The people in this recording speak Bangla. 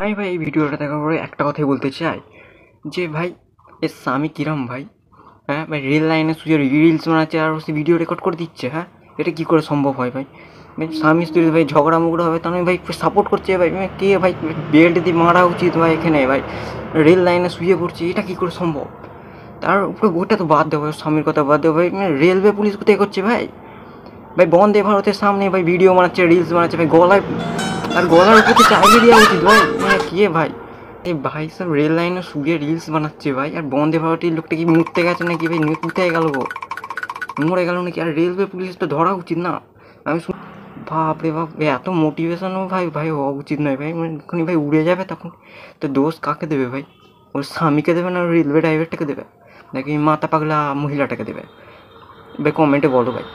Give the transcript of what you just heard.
আমি ভাই এই ভিডিওটা দেখার পরে একটা কথাই বলতে চাই যে ভাই এর স্বামী কিরম ভাই। হ্যাঁ ভাই, রেল লাইনে শুয়ে রিলস বানাচ্ছে আর সে ভিডিও রেকর্ড করে দিচ্ছে। হ্যাঁ, এটা কী করে সম্ভব হয় ভাই? ভাই স্বামী স্ত্রী ভাই ঝগড়া মুগড়া হবে তাহলে ভাই সাপোর্ট করছে ভাই, কে ভাই বেল্ট দিয়ে মারা উচিত ভাই এখানে ভাই। রেল লাইনে শুয়ে পড়ছে, এটা কী করে সম্ভব? তার উপরে ওটা তো বাদ দেবো ভাই, স্বামীর কথা বাদ দেবো ভাই। রেলওয়ে পুলিশ কোথায় করছে ভাই? ভাই বন্দে ভারতের সামনে ভাই ভিডিও বানাচ্ছে, রিলস বানাচ্ছে ভাই, গলায় আর গলার উপর তো চালিয়ে দেওয়া উচিত ভাই। কে ভাই এই ভাই সব রেল লাইনে শুয়ে রিলস বানাচ্ছে ভাই, আর বন্দে ভারতের লোকটা কি মরতে গেছে নাকি ভাই? কোথায় গেল গো? মরে গেল নাকি? আর রেলওয়ে পুলিশ তো ধরা উচিত না? আমি বাপ রে বাপ, এত মোটিভেশনও ভাই ভাই হওয়া উচিত নয় ভাই। এক্ষুনি ভাই উড়ে যাবে, তখন তো দোষ কাকে দেবে ভাই? ওর স্বামীকে দেবে না রেলওয়ে ড্রাইভারটাকে দেবে, নাকি মাথা পাগলা মহিলাটাকে দেবে? ভাই কমেন্টে বলো ভাই।